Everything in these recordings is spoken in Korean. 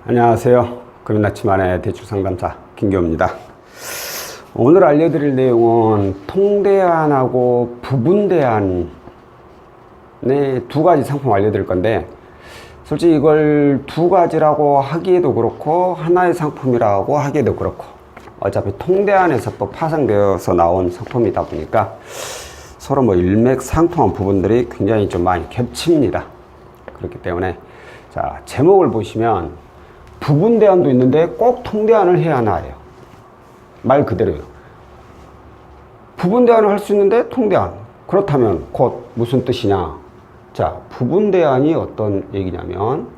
안녕하세요. 금융나치만의 대출상담사 김교우입니다. 오늘 알려드릴 내용은 통대안하고 부분대안의 두 가지 상품 알려드릴 건데, 솔직히 이걸 두 가지라고 하기에도 그렇고 하나의 상품이라고 하기에도 그렇고, 어차피 통대안에서 또 파생되어서 나온 상품이다 보니까 서로 일맥상통한 부분들이 굉장히 좀 많이 겹칩니다. 그렇기 때문에 자, 제목을 보시면 부분대안도 있는데 꼭 통대안을 해야 하나요? 말 그대로요. 부분대안을 할 수 있는데 통대안. 그렇다면 곧 무슨 뜻이냐? 자, 부분대안이 어떤 얘기냐면,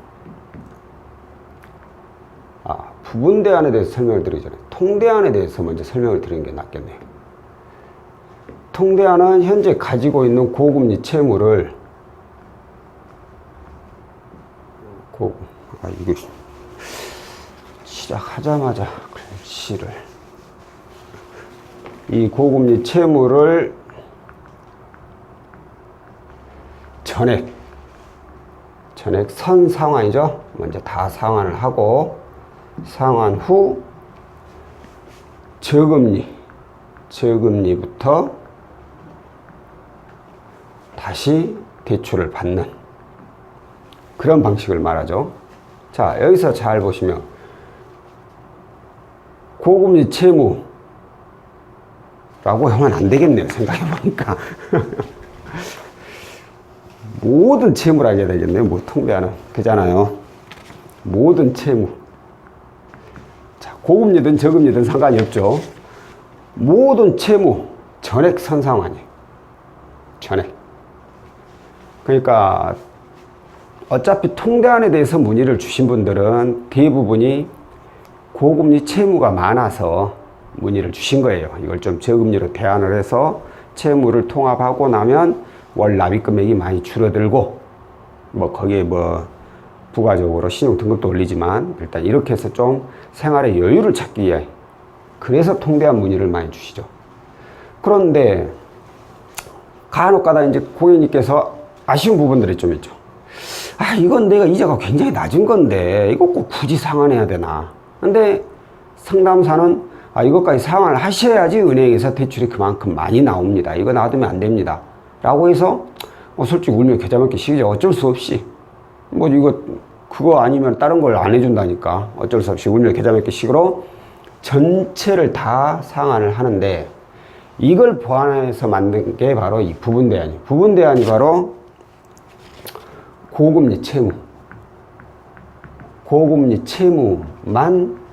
부분대안에 대해서 설명을 드리기 전에 통대안에 대해서 먼저 설명을 드리는 게 낫겠네요. 통대안은 현재 가지고 있는 고금리 채무를 이거 시작하자마자 글씨를, 이 고금리 채무를 전액 선 상환이죠. 먼저 다 상환을 하고, 상환 후 저금리부터 다시 대출을 받는 그런 방식을 말하죠. 자, 여기서 잘 보시면 고금리 채무라고 하면 안 되겠네요. 생각해보니까. 모든 채무라 해야 되겠네요. 통대안은. 그잖아요. 모든 채무. 자, 고금리든 저금리든 상관이 없죠. 모든 채무 전액 선상환이에요. 전액. 그러니까 어차피 통대안에 대해서 문의를 주신 분들은 대부분이 고금리 채무가 많아서 문의를 주신 거예요. 이걸 좀 저금리로 대안을 해서 채무를 통합하고 나면 월 납입 금액이 많이 줄어들고, 거기에 부가적으로 신용 등급도 올리지만 일단 이렇게 해서 좀 생활의 여유를 찾기 위해, 그래서 통대안 문의를 많이 주시죠. 그런데 간혹가다 이제 고객님께서 아쉬운 부분들이 좀 있죠. 이건 내가 이자가 굉장히 낮은 건데 이거 꼭 굳이 상환해야 되나? 근데 상담사는 이것까지 상환을 하셔야지 은행에서 대출이 그만큼 많이 나옵니다. 이거 놔두면 안 됩니다. 라고 해서 솔직히 울며 겨자 먹기 식이죠. 어쩔 수 없이 그거 아니면 다른 걸 안 해준다니까 어쩔 수 없이 울며 겨자 먹기 식으로 전체를 다 상환을 하는데, 이걸 보완해서 만든 게 바로 이 부분대안이에요. 부분대안이 바로 고금리 채무만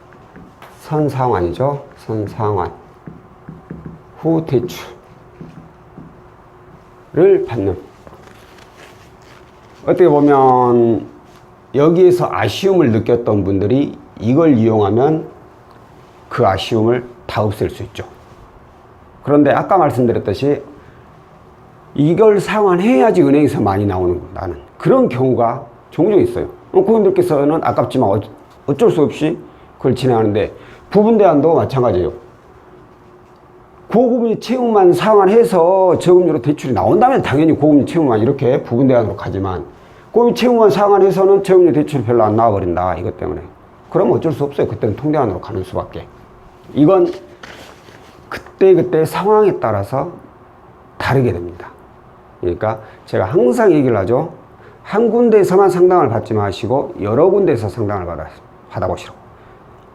선상환이죠. 선상환 후 대출을 받는. 어떻게 보면 여기에서 아쉬움을 느꼈던 분들이 이걸 이용하면 그 아쉬움을 다 없앨 수 있죠. 그런데 아까 말씀드렸듯이 이걸 상환해야지 은행에서 많이 나오는 그런 경우가 종종 있어요. 고객님들께서는 아깝지만 어쩔 수 없이 그걸 진행하는데, 부분대안도 마찬가지예요. 고금리 채무만 상환해서 저금리로 대출이 나온다면 당연히 고금리 채무만 이렇게 부분대안으로 가지만, 고금리 채무만 상환해서는 저금리 대출이 별로 안 나와버린다. 이것 때문에. 그럼 어쩔 수 없어요. 그때는 통대안으로 가는 수밖에. 이건 그때 상황에 따라서 다르게 됩니다. 그러니까 제가 항상 얘기를 하죠. 한 군데에서만 상담을 받지 마시고 여러 군데에서 상담을 받아보시라고.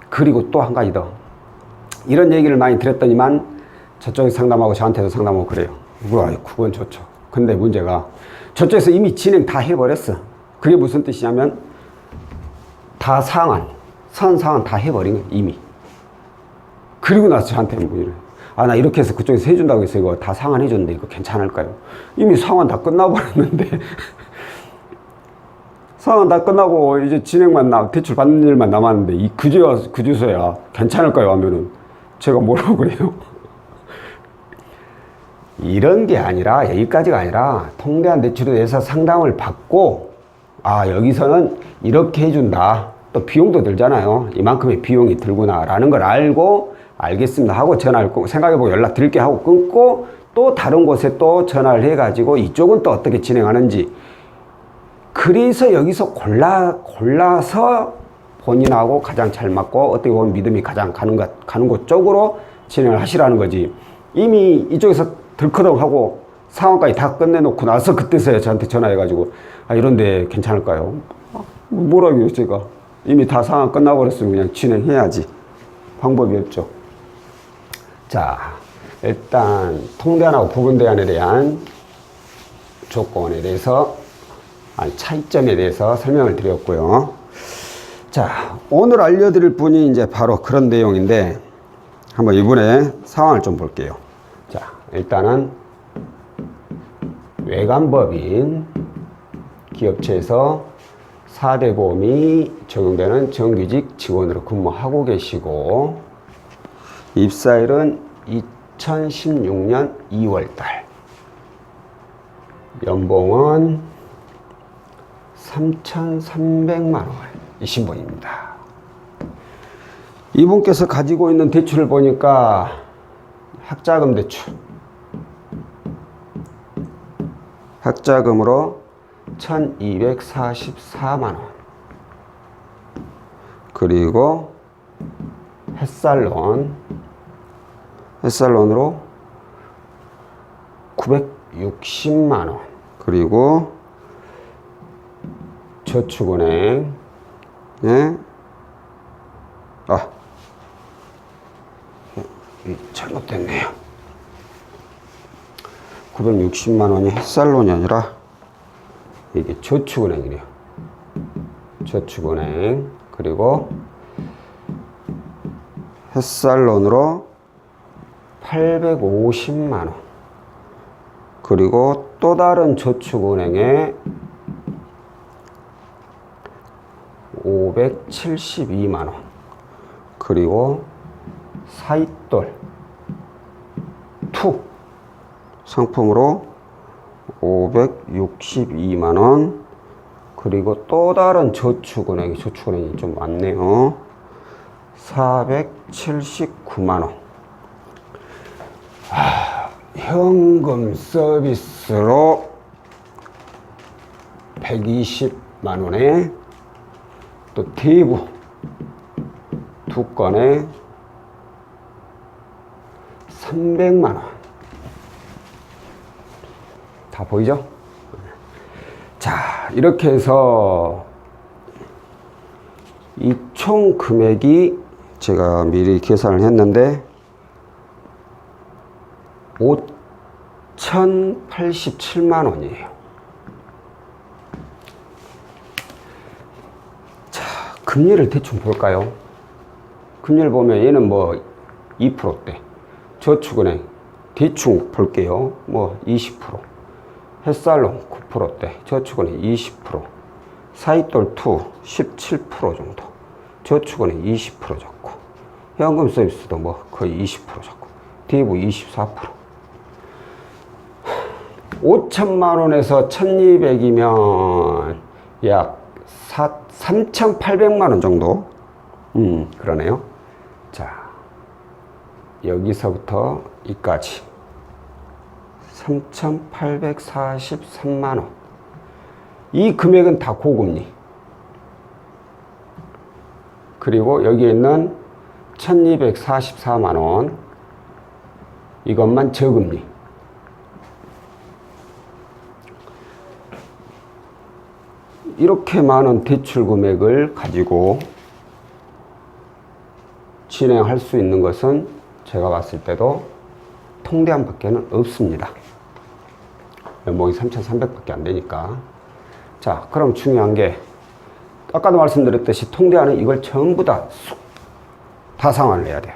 그리고 또 한 가지 더. 이런 얘기를 많이 드렸더니만 저쪽에 상담하고 저한테도 상담하고 그래요. 그건 좋죠. 근데 문제가 저쪽에서 이미 진행 다 해버렸어. 그게 무슨 뜻이냐면 다 선상환 다 해버린 거예요. 이미. 그리고 나서 저한테 문의를, 나 이렇게 해서 그쪽에서 해준다고 해서 이거 다 상환해줬는데 이거 괜찮을까요? 이미 상환 다 끝나버렸는데 상환 다 끝나고 이제 대출 받는 일만 남았는데 그 주소야 괜찮을까요? 하면은 제가 뭐라고 그래요? 이런 게 아니라, 여기까지가 아니라 통대안 대출에 대해서 상담을 받고, 여기서는 이렇게 해준다. 또 비용도 들잖아요. 이만큼의 비용이 들구나 라는 걸 알고, 알겠습니다 하고 전화를 끊고, 생각해보고 연락 드릴게 하고 끊고, 또 다른 곳에 또 전화를 해가지고 이쪽은 또 어떻게 진행하는지, 그래서 여기서 골라서 본인하고 가장 잘 맞고 어떻게 보면 믿음이 가장 가는 곳 쪽으로 진행을 하시라는 거지. 이미 이쪽에서 덜커덩하고 상황까지 다 끝내놓고 나서 그때서야 저한테 전화해가지고 이런데 괜찮을까요? 뭐라고요 제가. 이미 다 상황 끝나버렸으면 그냥 진행해야지. 방법이 없죠. 자, 일단 통대안하고 부분대안에 대한 조건에 대해서 차이점에 대해서 설명을 드렸고요. 자, 오늘 알려드릴 분이 이제 바로 그런 내용인데 한번 이번에 상황을 좀 볼게요. 자, 일단은 외관법인 기업체에서 4대 보험이 적용되는 정규직 직원으로 근무하고 계시고 입사일은 2016년 2월달, 연봉은 3,300만 원이신 분입니다. 이분께서 가지고 있는 대출을 보니까 학자금 대출, 학자금으로 1,244만 원, 그리고 햇살론으로 960만 원, 그리고 저축은행 잘못됐네요. 960만 원이 햇살론이 아니라 이게 저축은행이래요. 저축은행, 그리고 햇살론으로 850만 원, 그리고 또 다른 저축은행에 572만 원, 그리고 사이돌 2 상품으로 562만 원, 그리고 또 다른 저축은행이 좀 많네요. 479만 원. 현금 서비스로 120만 원에 또 대부 2건에 300만 원. 다 보이죠? 자, 이렇게 해서 이 총 금액이 제가 미리 계산을 했는데 5,087만 원이에요. 자, 금리를 대충 볼까요? 금리를 보면 얘는 뭐 2%대, 저축은행 대충 볼게요. 뭐 20%, 햇살론 9%대, 저축은행 20%, 사이돌 2 17% 정도, 저축은행 20% 적고, 현금 서비스도 뭐 거의 20% 적고, 대부 24%. 5천만 원에서 1,200이면 약 3,800만 원 정도. 그러네요. 자, 여기서부터 이까지 3,843만 원. 이 금액은 다 고금리. 그리고 여기에 있는 1,244만 원, 이것만 저금리. 이렇게 많은 대출 금액을 가지고 진행할 수 있는 것은 제가 봤을 때도 통대안밖에는 없습니다. 연봉이 3,300밖에 안 되니까. 자, 그럼 중요한 게 아까도 말씀드렸듯이 통대안은 이걸 전부 다 상환을 해야 돼요.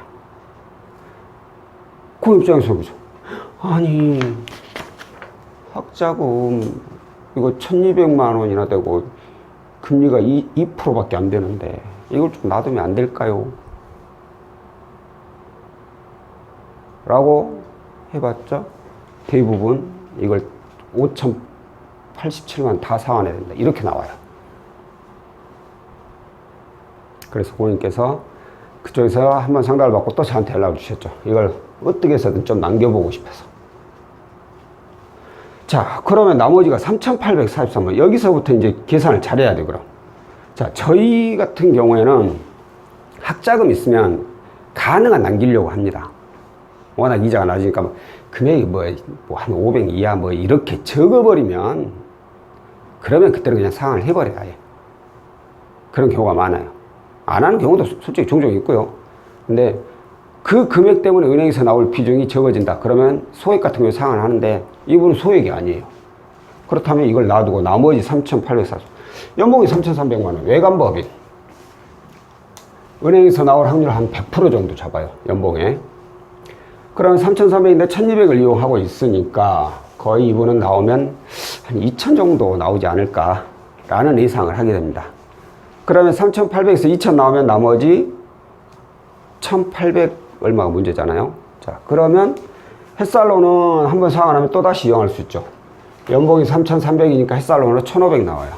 그 입장에서 그죠? 아니, 학자금 이거 1,200만 원이나 되고 금리가 2%밖에 안 되는데 이걸 좀 놔두면 안 될까요? 라고 해봤자 대부분 이걸 5,087만 다 상환해야 된다. 이렇게 나와요. 그래서 고객님께서 그쪽에서 한번 상담을 받고 또 저한테 연락을 주셨죠. 이걸 어떻게 해서든 좀 남겨보고 싶어서. 자, 그러면 나머지가 3,843만. 여기서부터 이제 계산을 잘해야 돼, 그럼. 자, 저희 같은 경우에는 학자금 있으면 가능한 남기려고 합니다. 워낙 이자가 낮으니까 금액이 한 500 이하 이렇게 적어버리면 그러면 그때는 그냥 상환을 해버려요. 아예. 그런 경우가 많아요. 안 하는 경우도 솔직히 종종 있고요. 근데 그 금액 때문에 은행에서 나올 비중이 적어진다. 그러면 소액 같은 경우에 상환을 하는데 이분은 소액이 아니에요. 그렇다면 이걸 놔두고 나머지 3,840, 연봉이 3,300만 원, 외관법인. 은행에서 나올 확률 한 100% 정도 잡아요. 연봉에. 그럼 3,300인데 1,200을 이용하고 있으니까 거의 이분은 나오면 한 2,000 정도 나오지 않을까 라는 예상을 하게 됩니다. 그러면 3,800에서 2,000 나오면 나머지 1,800 얼마가 문제잖아요. 자, 그러면 햇살론은 한번 상환하면 또다시 이용할 수 있죠. 연봉이 3,300이니까 햇살론으로 1,500 나와요.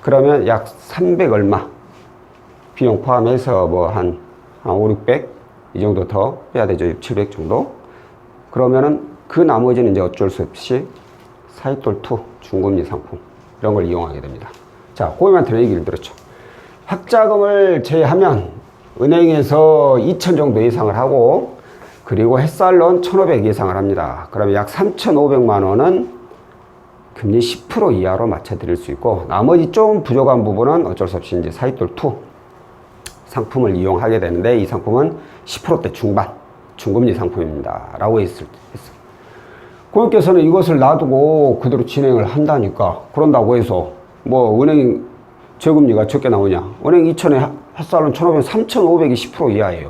그러면 약 300 얼마 비용 포함해서 한 5, 600 이 정도 더 빼야 되죠. 700 정도. 그러면은 그 나머지는 이제 어쩔 수 없이 사이돌2 중금리 상품 이런 걸 이용하게 됩니다. 자, 고객님한테 얘기를 들었죠. 학자금을 제외하면 은행에서 2,000 정도 예상을 하고 그리고 햇살론 1,500 예상을 합니다. 그러면 약 3,500만 원은 금리 10% 이하로 맞춰드릴 수 있고 나머지 좀 부족한 부분은 어쩔 수 없이 이제 사이돌2 상품을 이용하게 되는데 이 상품은 10%대 중반 중금리 상품입니다. 라고 했어요. 고객께서는 이것을 놔두고 그대로 진행을 한다니까 그런다고 해서 은행 저금리가 적게 나오냐. 은행 2,000에 햇살론 1,500, 3,500이 10% 이하예요.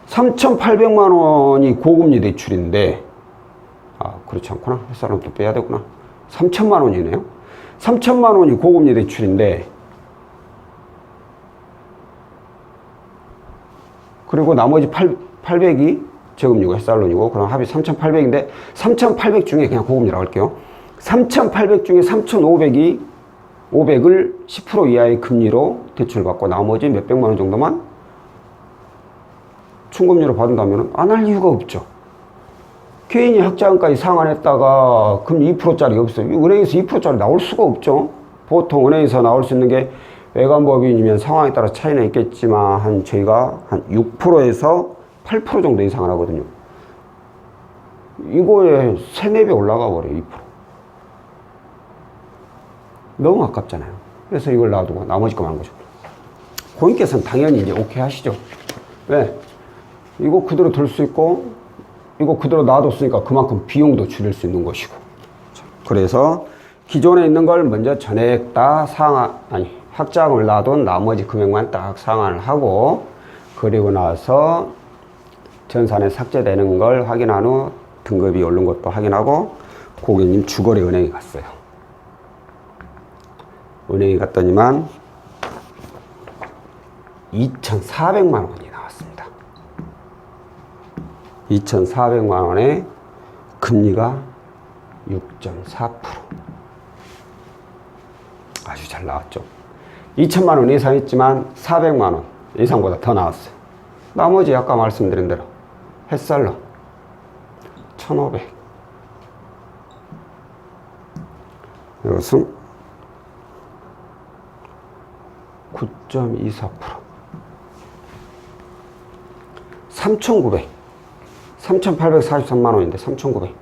3,800만 원이 고금리 대출인데 그렇지 않구나. 햇살론 또 빼야 되구나. 3,000만 원이네요. 3,000만 원이 고금리 대출인데 그리고 나머지 800이 저금리고 햇살론이고 그럼 합이 3,800인데 3,800 중에 그냥 고금리라고 할게요. 3,800 중에 3,500이 500을 10% 이하의 금리로 대출받고 나머지 몇백만 원 정도만 충금리로 받는다면 안 할 이유가 없죠. 개인이 학자금까지 상환했다가 금리 2%짜리 없어요. 은행에서 2%짜리 나올 수가 없죠. 보통 은행에서 나올 수 있는 게 외관법인이면 상황에 따라 차이는 있겠지만 저희가 한 6%에서 8% 정도 이상을 하거든요. 이거에 3, 4배 올라가 버려요. 2%. 너무 아깝잖아요. 그래서 이걸 놔두고 나머지 거 하는 거죠. 고객께서는 당연히 이제 오케이 하시죠. 왜? 이거 그대로 들 수 있고 이거 그대로 놔뒀으니까 그만큼 비용도 줄일 수 있는 것이고. 그래서 기존에 있는 걸 먼저 전액 다 학자금을 놔둔 나머지 금액만 딱 상환을 하고 그리고 나서 전산에 삭제되는 걸 확인한 후 등급이 오른 것도 확인하고 고객님 주거래 은행에 갔어요. 은행에 갔더니만 2,400만 원이 나왔습니다. 2,400만 원에 금리가 6.4%. 아주 잘 나왔죠. 2,000만 원 예상했지만 400만 원 예상보다 더 나왔어요. 나머지 아까 말씀드린 대로 햇살론 1,500. 이것은 9.24%. 3,900. 3,843만 원인데 3,900.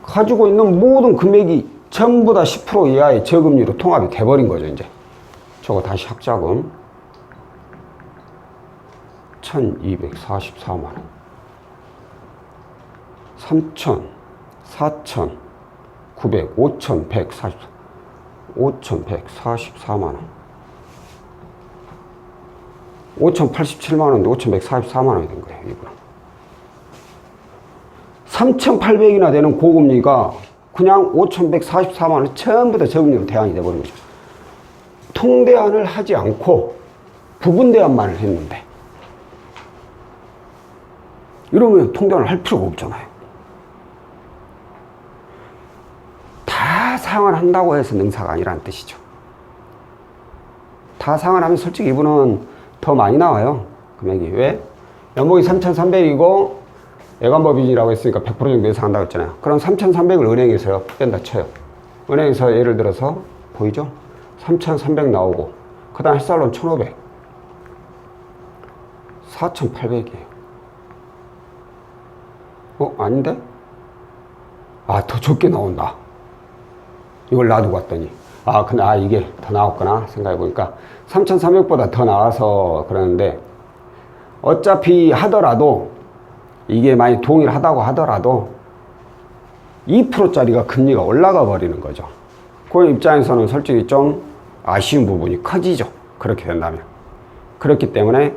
가지고 있는 모든 금액이 전부 다 10% 이하의 저금리로 통합이 돼버린 거죠, 이제. 저거 다시 학자금. 1,244만 원. 3,000, 4,000, 900, 5,144만 원. 5,087만 원인데 5,144만 원이 된 거예요, 이분은. 3,800이나 되는 고금리가 그냥 5,144만 원 전부 다 저금리로 대안이 돼버린 거죠. 통대안을 하지 않고 부분 대안만을 했는데 이러면 통대안을 할 필요가 없잖아요. 다 상환한다고 해서 능사가 아니라는 뜻이죠. 다 상환하면 솔직히 이분은 더 많이 나와요. 금액이. 왜? 연봉이 3,300이고 예관법인이라고 했으니까 100% 정도 예상한다고 했잖아요. 그럼 3,300을 은행에서요 뺀다 쳐요. 은행에서 예를 들어서 보이죠? 3,300 나오고, 그 다음 햇살론 1,500. 4,800이에요. 아닌데? 더 적게 나온다. 이걸 놔두고 왔더니. 근데 이게 더 나왔구나 생각해보니까 3,300보다 더 나와서 그러는데, 어차피 하더라도 이게 많이 동일하다고 하더라도 2%짜리가 금리가 올라가 버리는 거죠. 그 입장에서는 솔직히 좀 아쉬운 부분이 커지죠. 그렇게 된다면. 그렇기 때문에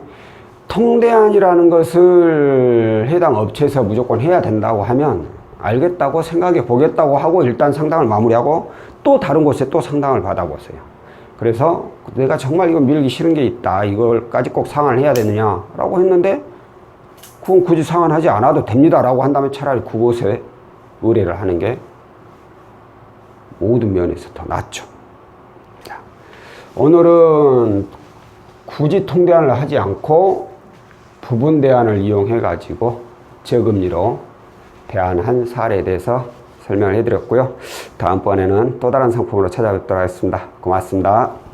통대안이라는 것을 해당 업체에서 무조건 해야 된다고 하면 알겠다고 생각해 보겠다고 하고 일단 상담을 마무리하고 또 다른 곳에 또 상담을 받아보세요. 그래서 내가 정말 이거 밀기 싫은 게 있다. 이걸까지 꼭 상환을 해야 되느냐라고 했는데 그건 굳이 상환하지 않아도 됩니다라고 한다면 차라리 그곳에 의뢰를 하는 게 모든 면에서 더 낫죠. 자, 오늘은 굳이 통대안을 하지 않고 부분 대안을 이용해 가지고 저금리로 대안한 사례에 대해서 설명을 해드렸고요. 다음번에는 또 다른 상품으로 찾아뵙도록 하겠습니다. 고맙습니다.